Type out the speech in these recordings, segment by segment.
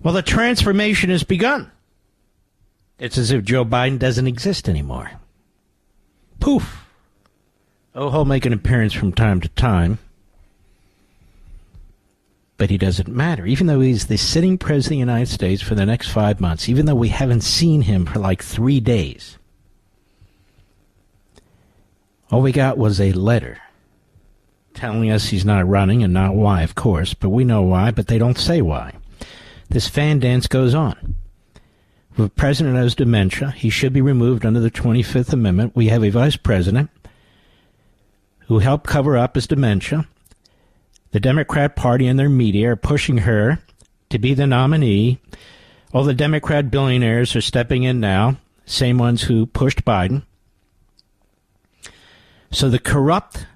Well, the transformation has begun. It's as if Joe Biden doesn't exist anymore. Poof. Oh, he'll make an appearance from time to time. But he doesn't matter. Even though he's the sitting president of the United States for the next 5 months, even though we haven't seen him for like 3 days, all we got was a letter telling us he's not running, and not why, of course, but we know why, but they don't say why. This fan dance goes on. If the president has dementia, he should be removed under the 25th Amendment. We have a vice president who helped cover up his dementia. The Democrat Party and their media are pushing her to be the nominee. All the Democrat billionaires are stepping in now, same ones who pushed Biden. So the corrupt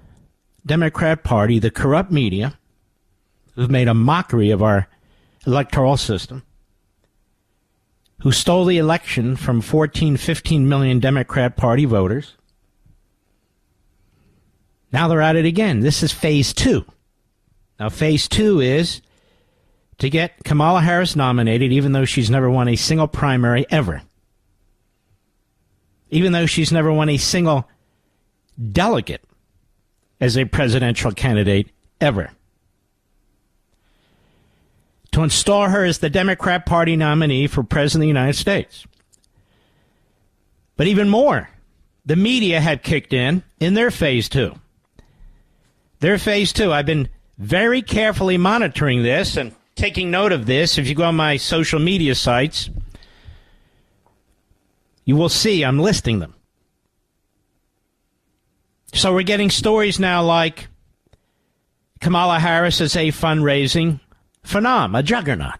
Democrat Party, the corrupt media, who've made a mockery of our electoral system, who stole the election from 14, 15 million Democrat Party voters, now they're at it again. This is phase 2. Now, phase 2 is to get Kamala Harris nominated, even though she's never won a single primary ever. Even though she's never won a single delegate as a presidential candidate ever. To install her as the Democrat Party nominee for President of the United States. But even more, the media had kicked in their phase 2. Their phase 2. I've been very carefully monitoring this and taking note of this. If you go on my social media sites, you will see I'm listing them. So we're getting stories now like Kamala Harris is a fundraising phenom, a juggernaut.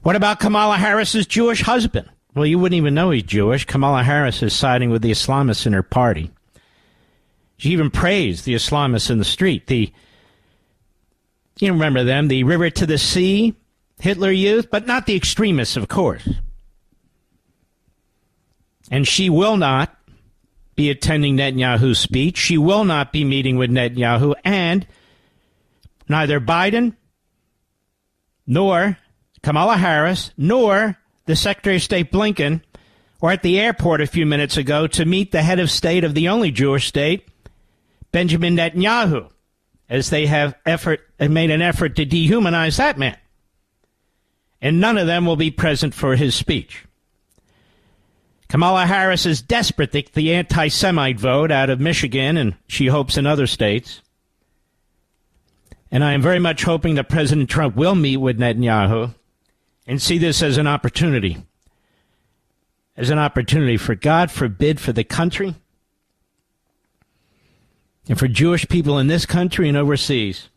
What about Kamala Harris's Jewish husband? Well, you wouldn't even know he's Jewish. Kamala Harris is siding with the Islamists in her party. She even praised the Islamists in the street. You remember them, the River to the Sea, Hitler Youth, but not the extremists, of course. And she will not be attending Netanyahu's speech. She will not be meeting with Netanyahu, and neither Biden nor Kamala Harris nor the Secretary of State Blinken were at the airport a few minutes ago to meet the head of state of the only Jewish state, Benjamin Netanyahu, as they have made an effort to dehumanize that man. And none of them will be present for his speech. Kamala Harris is desperate to get the anti-Semite vote out of Michigan, and she hopes in other states. And I am very much hoping that President Trump will meet with Netanyahu and see this as an opportunity. As an opportunity for, God forbid, for the country and for Jewish people in this country and overseas,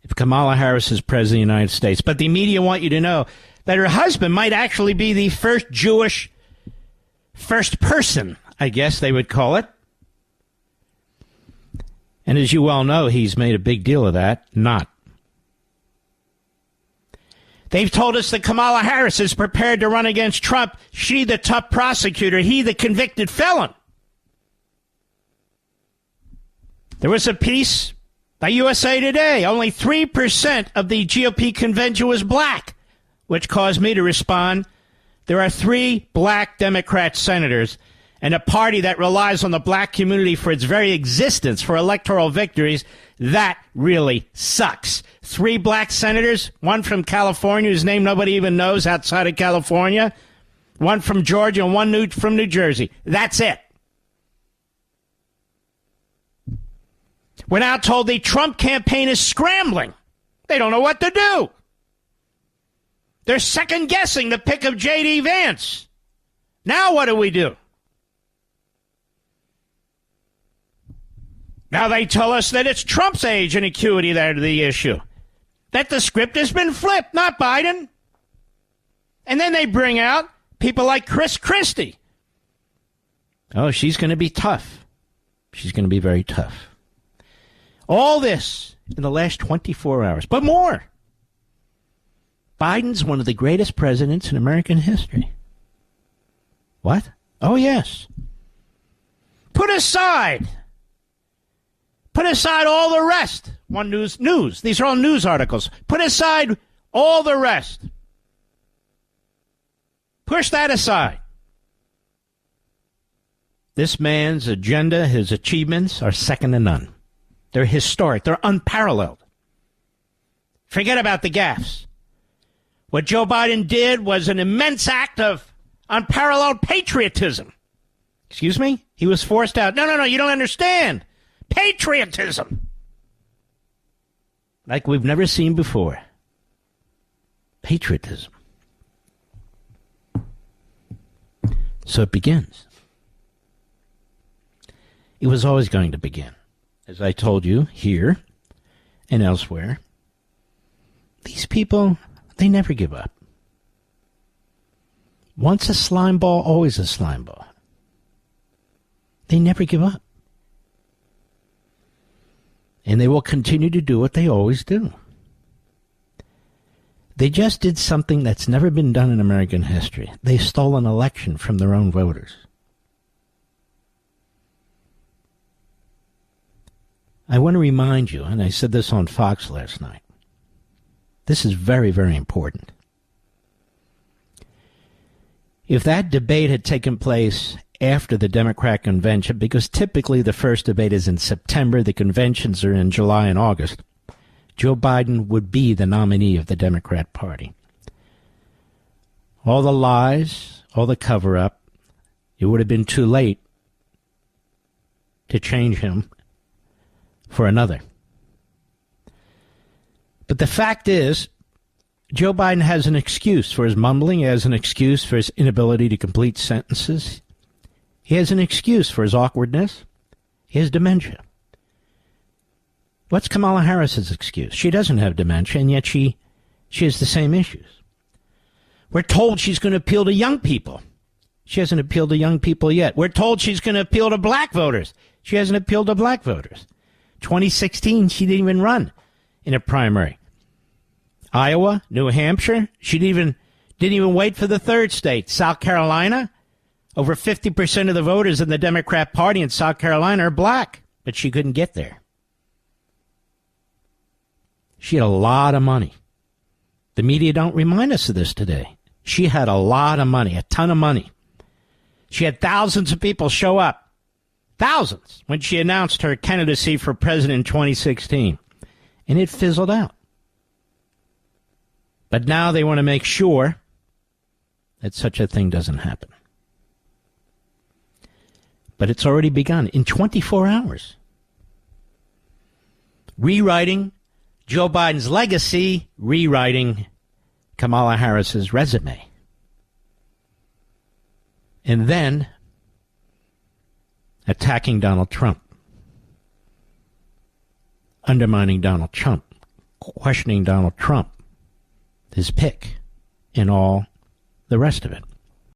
if Kamala Harris is president of the United States. But the media want you to know that her husband might actually be the first Jewish first person, I guess they would call it. And as you well know, he's made a big deal of that. Not. They've told us that Kamala Harris is prepared to run against Trump. She, the tough prosecutor, he, the convicted felon. There was a piece by USA Today. Only 3% of the GOP convention was black, which caused me to respond. There are 3 black Democrat senators, and a party that relies on the black community for its very existence for electoral victories. That really sucks. 3 black senators, one from California, whose name nobody even knows outside of California, one from Georgia, and one from New Jersey. That's it. We're now told the Trump campaign is scrambling. They don't know what to do. They're second-guessing the pick of J.D. Vance. Now what do we do? Now they tell us that it's Trump's age and acuity that are the issue. That the script has been flipped, not Biden. And then they bring out people like Chris Christie. Oh, she's going to be tough. She's going to be very tough. All this in the last 24 hours, but more. Biden's one of the greatest presidents in American history. What? Oh, yes. Put aside all the rest. One news. These are all news articles. Put aside All the rest, push that aside. This man's agenda, his achievements are second to none. They're historic. They're unparalleled. Forget about the gaffes. What Joe Biden did was an immense act of unparalleled patriotism. Excuse me? He was forced out. No, you don't understand. Patriotism. Like we've never seen before. Patriotism. So it begins. It was always going to begin. As I told you, here and elsewhere, these people, they never give up. Once a slime ball, always a slime ball. They never give up. And they will continue to do what they always do. They just did something that's never been done in American history. They stole an election from their own voters. I want to remind you, and I said this on Fox last night, this is very, very important. If that debate had taken place after the Democrat convention, because typically the first debate is in September, the conventions are in July and August, Joe Biden would be the nominee of the Democrat Party. All the lies, all the cover-up, it would have been too late to change him for another. But the fact is, Joe Biden has an excuse for his mumbling. He has an excuse for his inability to complete sentences. He has an excuse for his awkwardness. He has dementia. What's Kamala Harris's excuse? She doesn't have dementia, and yet she has the same issues. We're told she's going to appeal to young people. She hasn't appealed to young people yet. We're told she's going to appeal to black voters. She hasn't appealed to black voters. 2016, she didn't even run in a primary. Iowa, New Hampshire, she didn't even wait for the third state. South Carolina, over 50% of the voters in the Democrat Party in South Carolina are black, but she couldn't get there. She had a lot of money. The media don't remind us of this today. She had a lot of money, a ton of money. She had thousands of people show up, thousands, when she announced her candidacy for president in 2016. And it fizzled out. But now they want to make sure that such a thing doesn't happen. But it's already begun in 24 hours. Rewriting Joe Biden's legacy, rewriting Kamala Harris's resume. And then attacking Donald Trump, undermining Donald Trump, questioning Donald Trump, his pick, and all the rest of it.